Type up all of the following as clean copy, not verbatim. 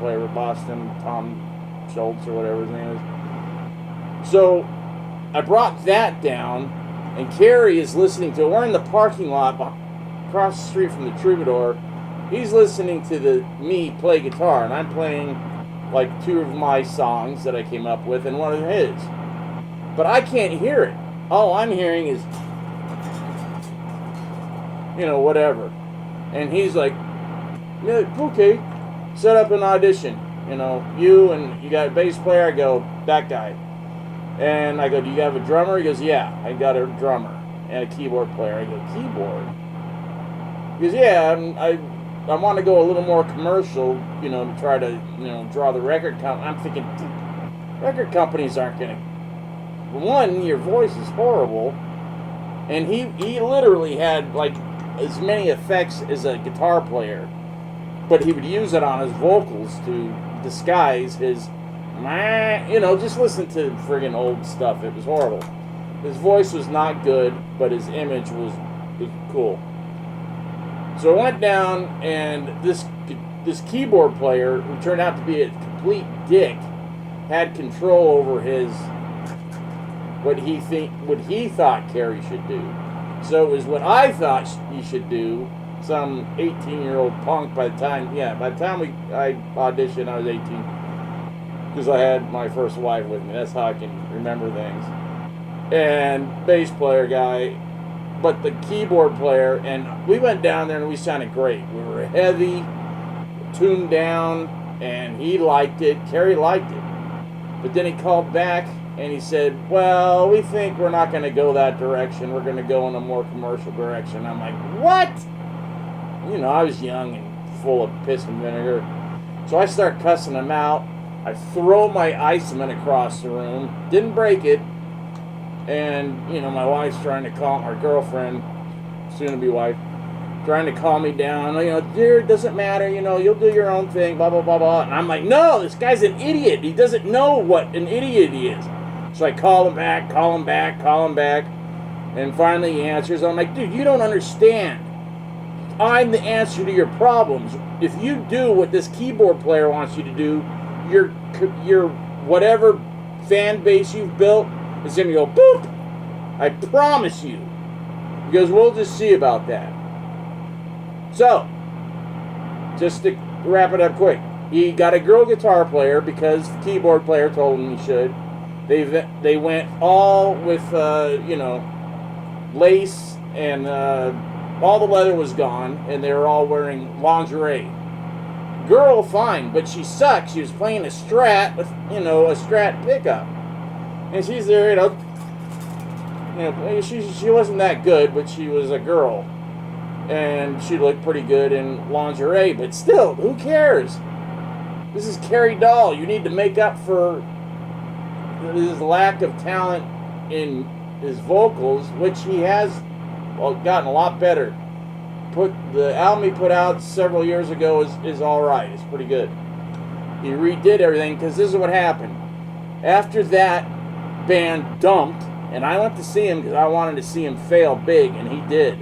player with Boston, Tom Schultz or whatever his name is. So I brought that down, and Kery is listening to it. We're in the parking lot across the street from the Troubadour. He's listening to me play guitar, and I'm playing like 2 of my songs that I came up with and one of his. But I can't hear it. All I'm hearing is, whatever. And he's like, yeah, okay, set up an audition. You got a bass player? I go, that guy. And I go, do you have a drummer? He goes, yeah, I got a drummer and a keyboard player. I go, keyboard? He goes, yeah, I want to go a little more commercial, to try to, draw the record company. I'm thinking, record companies aren't going to. One, your voice is horrible. And he literally had, like, as many effects as a guitar player. But he would use it on his vocals to disguise his, just listen to friggin' old stuff. It was horrible. His voice was not good, but his image was cool. So I went down, and this keyboard player, who turned out to be a complete dick, had control over what he thought Kery should do. So it was what I thought he should do. Some 18-year-old punk by the time I auditioned, I was 18, because I had my first wife with me. That's how I can remember things. And bass player guy. But the keyboard player, and we went down there and we sounded great. We were heavy, tuned down, and he liked it. Kery liked it. But then he called back and he said, well, we think we're not going to go that direction. We're going to go in a more commercial direction. I'm like, what? I was young and full of piss and vinegar. So I start cussing him out. I throw my Iceman across the room. Didn't break it. And, my wife's trying to call, our girlfriend, soon-to-be wife, trying to calm me down. Dear, it doesn't matter, you'll do your own thing, blah, blah, blah, blah. And I'm like, no, this guy's an idiot. He doesn't know what an idiot he is. So I call him back. And finally he answers. I'm like, dude, you don't understand. I'm the answer to your problems. If you do what this keyboard player wants you to do, your whatever fan base you've built, it's going to go boop. I promise you. He goes, we'll just see about that. So, just to wrap it up quick, he got a girl guitar player because the keyboard player told him he should. They went all with, lace, and all the leather was gone, and they were all wearing lingerie. Girl, fine, but she sucked. She was playing a Strat with, a Strat pickup. And she's there, she wasn't that good, but she was a girl. And she looked pretty good in lingerie, but still, who cares? This is Kery Doll. You need to make up for his lack of talent in his vocals, which he has gotten a lot better. The album he put out several years ago is all right. It's pretty good. He redid everything, because this is what happened. After that band dumped, and I went to see him because I wanted to see him fail big, and he did,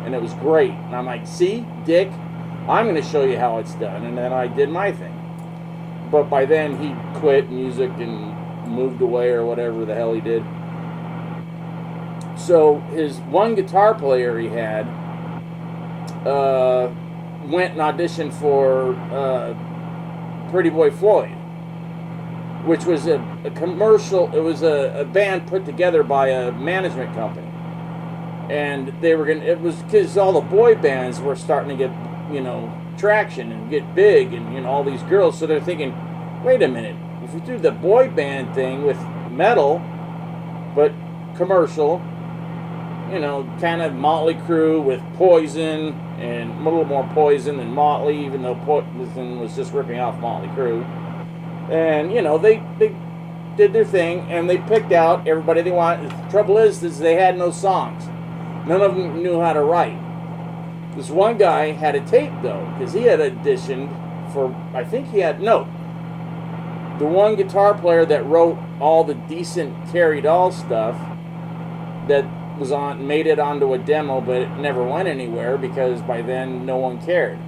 and it was great. And I'm like, see, Dick, I'm going to show you how it's done. And then I did my thing. But by then he quit music and moved away or whatever the hell he did. So his one guitar player he had went and auditioned for Pretty Boy Floyd, which was a commercial. It was a band put together by a management company, and they were it was because all the boy bands were starting to get traction and get big, and all these girls. So they're thinking, wait a minute, if we do the boy band thing with metal, but commercial, kind of Motley Crue with Poison, and a little more Poison than Motley, even though Poison was just ripping off Motley Crue. And, they did their thing, and they picked out everybody they wanted. The trouble is they had no songs. None of them knew how to write. This one guy had a tape, though, because he had auditioned for, the one guitar player that wrote all the decent Kery Doll stuff that made it onto a demo, but it never went anywhere because by then no one cared.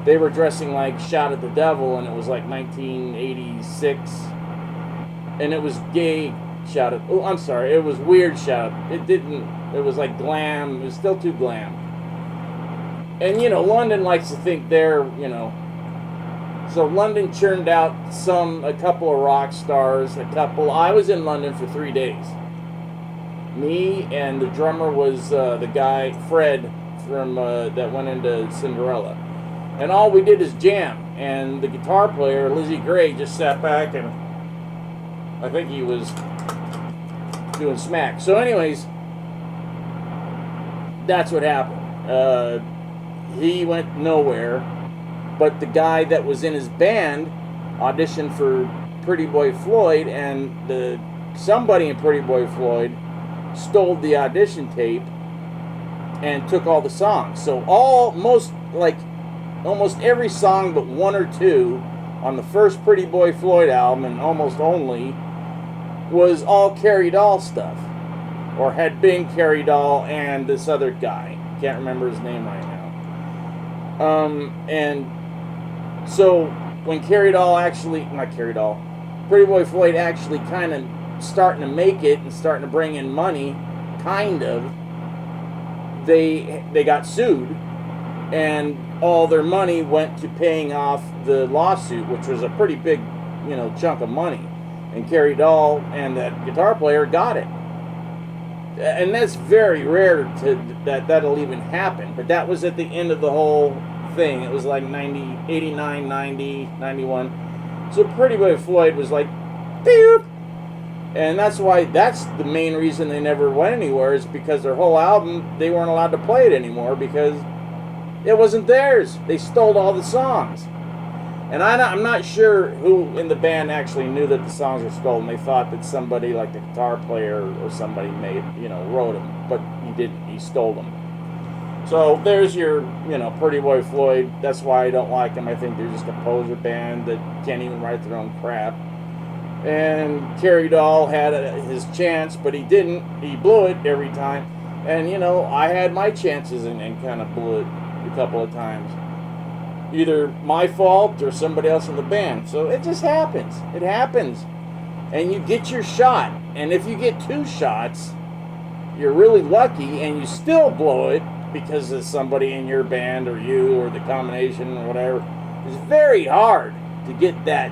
they were dressing like Shout at the Devil, and it was like 1986, and it was gay Shout at, oh, I'm sorry, it was weird Shout. It was like glam, it was still too glam. And, you know, London likes to think they're, you know, so London churned out a couple of rock stars, I was in London for 3 days. Me and the drummer was the guy, Fred, from that went into Cinderella. And all we did is jam. And the guitar player, Lizzie Gray, just sat back and I think he was doing smack. So anyways, that's what happened. He went nowhere. But the guy that was in his band auditioned for Pretty Boy Floyd, and somebody in Pretty Boy Floyd stole the audition tape and took all the songs. So almost every song but one or two on the first Pretty Boy Floyd album, and almost only, was all Kery Doll stuff, or had been Kery Doll and this other guy. Can't remember his name right now. And so when Pretty Boy Floyd actually kind of starting to make it and starting to bring in money, kind of, they got sued, and all their money went to paying off the lawsuit, which was a pretty big, you know, chunk of money. And Kery Doll and that guitar player got it. And that's very rare that'll even happen. But that was at the end of the whole thing. It was like 89, 90, 91. So Pretty Boy Floyd was like, beep. And that's the main reason they never went anywhere, is because their whole album, they weren't allowed to play it anymore because it wasn't theirs. They stole all the songs. And I'm not sure who in the band actually knew that the songs were stolen. They thought that somebody like the guitar player or somebody wrote them, but he didn't. He stole them. So there's your, Pretty Boy Floyd. That's why I don't like them. I think they're just a poser band that can't even write their own crap. And Kery Doll had his chance, but he didn't. He blew it every time. And, I had my chances and kind of blew it a couple of times. Either my fault or somebody else in the band. So it just happens. It happens. And you get your shot. And if you get 2 shots, you're really lucky, and you still blow it because of somebody in your band or you or the combination or whatever. It's very hard to get that.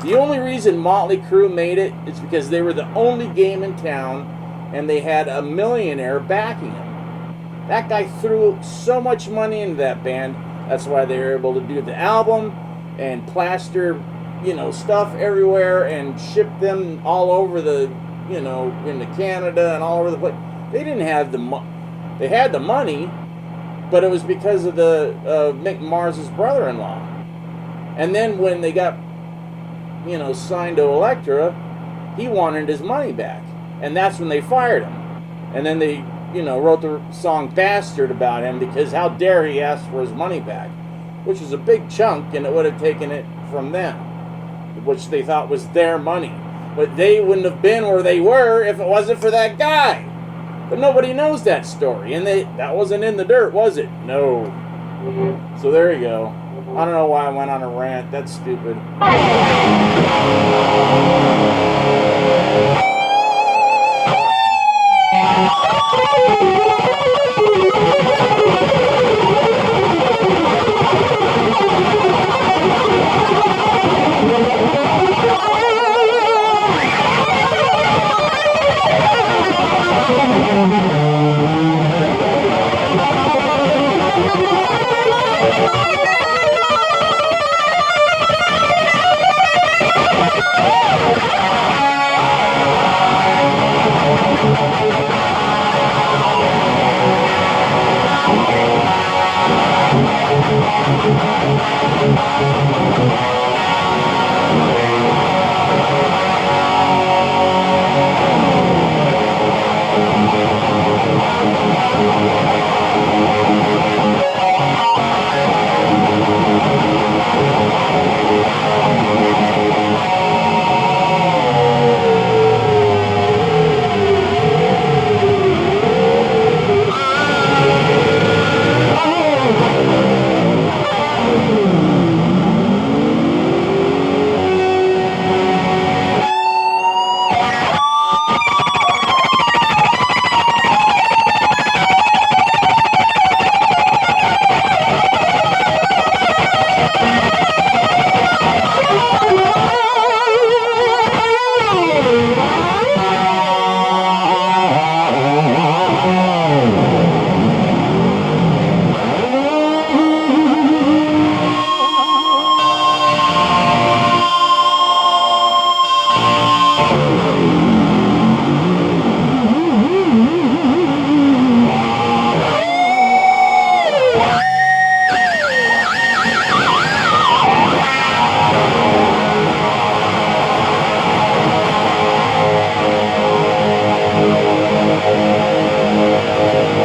The only reason Motley Crue made it is because they were the only game in town, and they had a millionaire backing them. That guy threw so much money into that band. That's why they were able to do the album and plaster, stuff everywhere and ship them all over into Canada and all over the place. They didn't have the money. They had the money, but it was because of Mick Mars's brother-in-law. And then when they got, signed to Elektra, he wanted his money back. And that's when they fired him. And then they, wrote the song Bastard about him because how dare he ask for his money back, which was a big chunk, and it would have taken it from them, which they thought was their money. But they wouldn't have been where they were if it wasn't for that guy. But nobody knows that story, and that wasn't in the dirt, was it? No. So there you go. I don't know why I went on a rant. That's stupid.